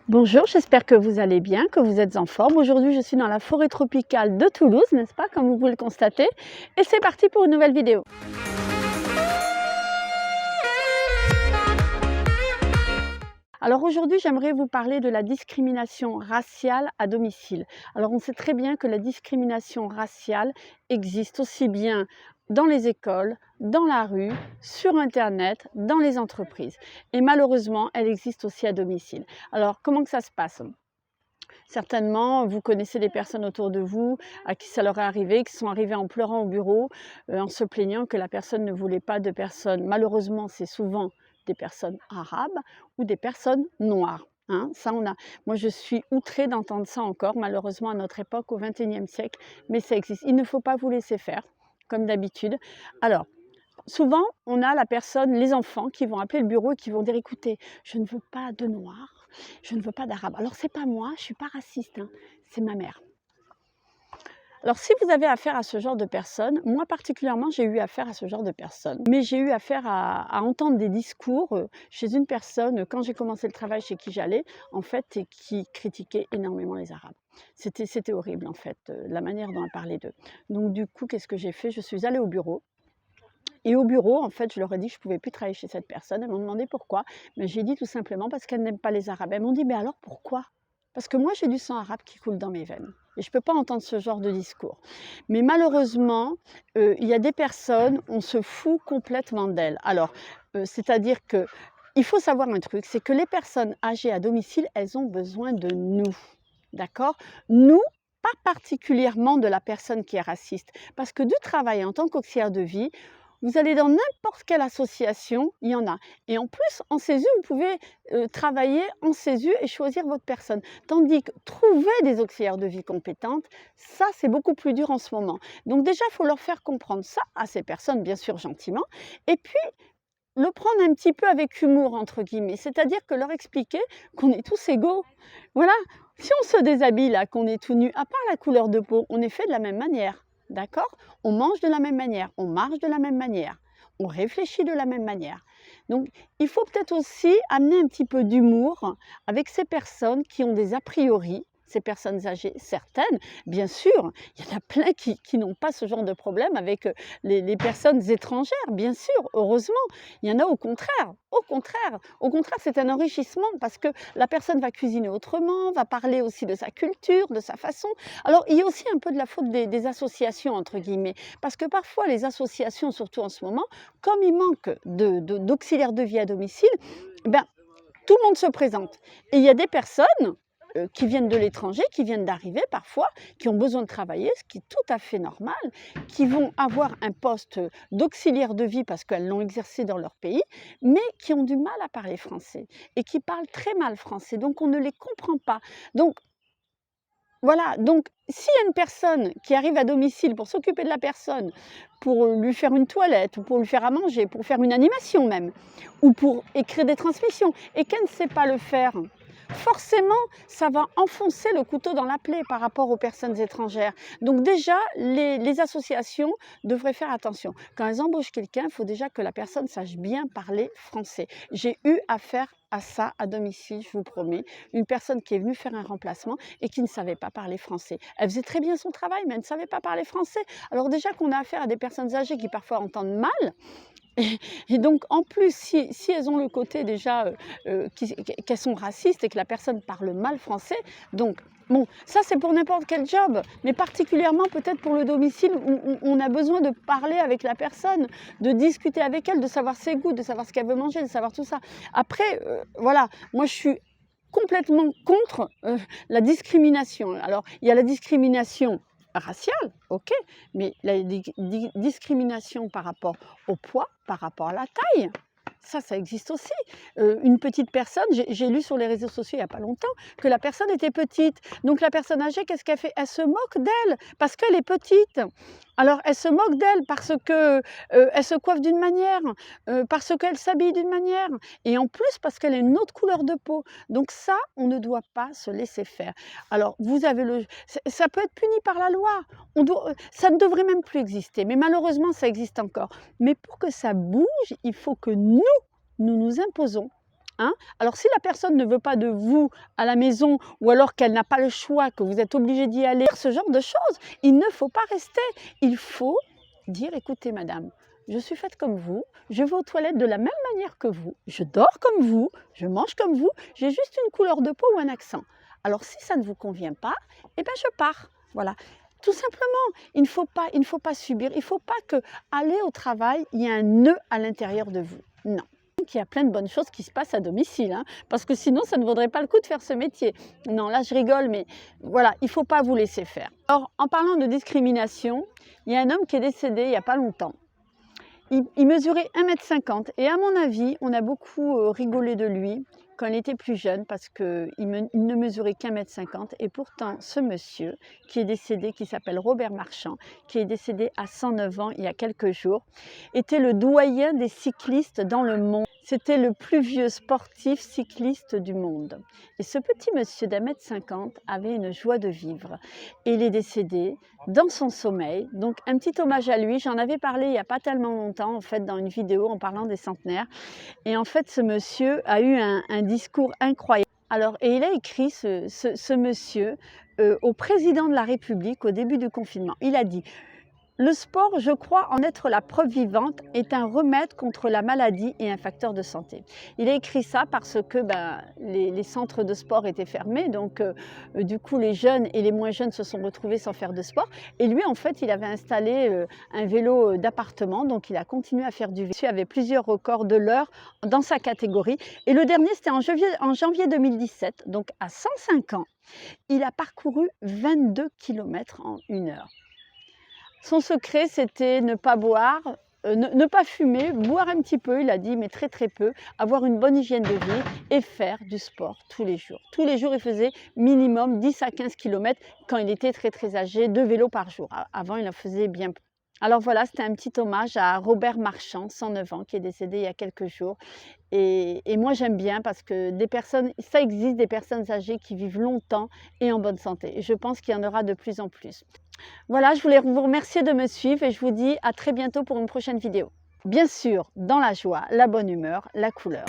Bonjour, j'espère que vous allez bien, que vous êtes en forme. Aujourd'hui, je suis dans la forêt tropicale de Toulouse, n'est-ce pas, comme vous pouvez le constater. Et c'est parti pour une nouvelle vidéo. Alors aujourd'hui, j'aimerais vous parler de la discrimination raciale à domicile. Alors on sait très bien que la discrimination raciale existe aussi bien dans les écoles, dans la rue, sur Internet, dans les entreprises. Et malheureusement, elle existe aussi à domicile. Alors comment que ça se passe ? Certainement, vous connaissez des personnes autour de vous à qui ça leur est arrivé, qui sont arrivées en pleurant au bureau, en se plaignant que la personne ne voulait pas de personnes. Malheureusement, c'est souvent des personnes arabes ou des personnes noires. Hein, ça, moi, je suis outrée d'entendre ça encore, malheureusement, à notre époque, au XXIe siècle, mais ça existe. Il ne faut pas vous laisser faire, comme d'habitude. Alors, souvent, on a la personne, les enfants qui vont appeler le bureau et qui vont dire: «Écoutez, je ne veux pas de noirs, je ne veux pas d'arabes». Alors c'est pas moi, je suis pas raciste, hein, c'est ma mère. Alors si vous avez affaire à ce genre de personnes, moi particulièrement, j'ai eu affaire à ce genre de personnes. Mais j'ai eu affaire à entendre des discours chez une personne, quand j'ai commencé le travail chez qui j'allais, en fait, et qui critiquait énormément les Arabes. C'était horrible, en fait, la manière dont elle parlait d'eux. Donc du coup, qu'est-ce que j'ai fait? Je suis allée au bureau. Et au bureau, en fait, je leur ai dit que je ne pouvais plus travailler chez cette personne. Elles m'ont demandé pourquoi. Mais j'ai dit tout simplement parce qu'elles n'aiment pas les Arabes. Elles m'ont dit: «Mais alors pourquoi?» Parce que moi, j'ai du sang arabe qui coule dans mes veines. Et je ne peux pas entendre ce genre de discours. Mais malheureusement, il y a des personnes, on se fout complètement d'elles. Alors, c'est-à-dire que il faut savoir un truc, c'est que les personnes âgées à domicile, elles ont besoin de nous. D'accord? Nous, pas particulièrement de la personne qui est raciste. Parce que de travailler en tant qu'auxiliaire de vie, vous allez dans n'importe quelle association, il y en a. Et en plus, en CESU, vous pouvez travailler en CESU et choisir votre personne. Tandis que trouver des auxiliaires de vie compétentes, ça, c'est beaucoup plus dur en ce moment. Donc déjà, il faut leur faire comprendre ça à ces personnes, bien sûr, gentiment. Et puis, le prendre un petit peu avec humour, entre guillemets. C'est-à-dire que leur expliquer qu'on est tous égaux. Voilà. Si on se déshabille là, qu'on est tout nu, à part la couleur de peau, on est fait de la même manière. D'accord? On mange de la même manière, on marche de la même manière, on réfléchit de la même manière. Donc, il faut peut-être aussi amener un petit peu d'humour avec ces personnes qui ont des a priori, ces personnes âgées, certaines, bien sûr, il y en a plein qui n'ont pas ce genre de problème avec les personnes étrangères, bien sûr, heureusement. Il y en a au contraire, c'est un enrichissement parce que la personne va cuisiner autrement, va parler aussi de sa culture, de sa façon. Alors, il y a aussi un peu de la faute des associations, entre guillemets, parce que parfois, les associations, surtout en ce moment, comme il manque d'auxiliaires de vie à domicile, ben, tout le monde se présente. Et il y a des personnes qui viennent de l'étranger, qui viennent d'arriver parfois, qui ont besoin de travailler, ce qui est tout à fait normal, qui vont avoir un poste d'auxiliaire de vie parce qu'elles l'ont exercé dans leur pays, mais qui ont du mal à parler français et qui parlent très mal français, donc on ne les comprend pas. Donc voilà, donc s'il y a une personne qui arrive à domicile pour s'occuper de la personne, pour lui faire une toilette, ou pour lui faire à manger, pour faire une animation même, ou pour écrire des transmissions, et qu'elle ne sait pas le faire, forcément, ça va enfoncer le couteau dans la plaie par rapport aux personnes étrangères. Donc déjà, les associations devraient faire attention. Quand elles embauchent quelqu'un, il faut déjà que la personne sache bien parler français. J'ai eu affaire à ça à domicile, je vous promets. Une personne qui est venue faire un remplacement et qui ne savait pas parler français. Elle faisait très bien son travail, mais elle ne savait pas parler français. Alors déjà qu'on a affaire à des personnes âgées qui parfois entendent mal, et donc, en plus, si elles ont le côté déjà qu'elles sont racistes et que la personne parle mal français, donc, bon, ça c'est pour n'importe quel job, mais particulièrement peut-être pour le domicile où on a besoin de parler avec la personne, de discuter avec elle, de savoir ses goûts, de savoir ce qu'elle veut manger, de savoir tout ça. Après, voilà, moi je suis complètement contre la discrimination. Alors, il y a la discrimination raciale, ok, mais la discrimination par rapport au poids, par rapport à la taille, ça existe aussi. Une petite personne, j'ai lu sur les réseaux sociaux il n'y a pas longtemps que la personne était petite. Donc la personne âgée, qu'est-ce qu'elle fait? Elle se moque d'elle parce qu'elle est petite. Alors elle se moque d'elle parce que elle se coiffe d'une manière, parce qu'elle s'habille d'une manière, et en plus parce qu'elle a une autre couleur de peau. Donc ça, on ne doit pas se laisser faire. Alors vous avez ça peut être puni par la loi. Ça ne devrait même plus exister, mais malheureusement ça existe encore. Mais pour que ça bouge, il faut que nous nous imposons Hein? Alors si la personne ne veut pas de vous à la maison ou alors qu'elle n'a pas le choix, que vous êtes obligé d'y aller, ce genre de choses, il ne faut pas rester. Il faut dire, écoutez madame, je suis faite comme vous, je vais aux toilettes de la même manière que vous, je dors comme vous, je mange comme vous, j'ai juste une couleur de peau ou un accent. Alors si ça ne vous convient pas, eh bien je pars. Voilà. Tout simplement, il ne faut pas subir, il ne faut pas que aller au travail, il y ait un nœud à l'intérieur de vous. Non. Il y a plein de bonnes choses qui se passent à domicile, hein, parce que sinon ça ne vaudrait pas le coup de faire ce métier. Non, là je rigole, mais voilà, il ne faut pas vous laisser faire. Alors, en parlant de discrimination, il y a un homme qui est décédé il n'y a pas longtemps. Il mesurait 1,50 m et à mon avis, on a beaucoup rigolé de lui quand il était plus jeune parce qu'il ne mesurait qu'1,50 m et pourtant ce monsieur qui est décédé, qui s'appelle Robert Marchand, qui est décédé à 109 ans il y a quelques jours, était le doyen des cyclistes dans le monde. C'était le plus vieux sportif cycliste du monde. Et ce petit monsieur d'1,50 m avait une joie de vivre. Et il est décédé dans son sommeil. Donc un petit hommage à lui. J'en avais parlé il n'y a pas tellement longtemps, en fait, dans une vidéo en parlant des centenaires. Et en fait, ce monsieur a eu un discours incroyable. Alors, et il a écrit, ce monsieur, au président de la République au début du confinement. Il a dit: le sport, je crois en être la preuve vivante, est un remède contre la maladie et un facteur de santé. Il a écrit ça parce que les centres de sport étaient fermés, donc du coup les jeunes et les moins jeunes se sont retrouvés sans faire de sport. Et lui, en fait, il avait installé un vélo d'appartement, donc il a continué à faire du vélo. Il avait plusieurs records de l'heure dans sa catégorie. Et le dernier, c'était en janvier 2017, donc à 105 ans. Il a parcouru 22 km en 1 heure. Son secret, c'était ne pas boire, ne pas fumer, boire un petit peu, il a dit, mais très très peu, avoir une bonne hygiène de vie et faire du sport tous les jours. Tous les jours, il faisait minimum 10 à 15 km quand il était très très âgé, de vélo par jour. Avant, il en faisait bien plus. Alors voilà, c'était un petit hommage à Robert Marchand, 109 ans, qui est décédé il y a quelques jours. Et moi, j'aime bien parce que ça existe des personnes âgées qui vivent longtemps et en bonne santé. Et je pense qu'il y en aura de plus en plus. Voilà, je voulais vous remercier de me suivre et je vous dis à très bientôt pour une prochaine vidéo. Bien sûr, dans la joie, la bonne humeur, la couleur.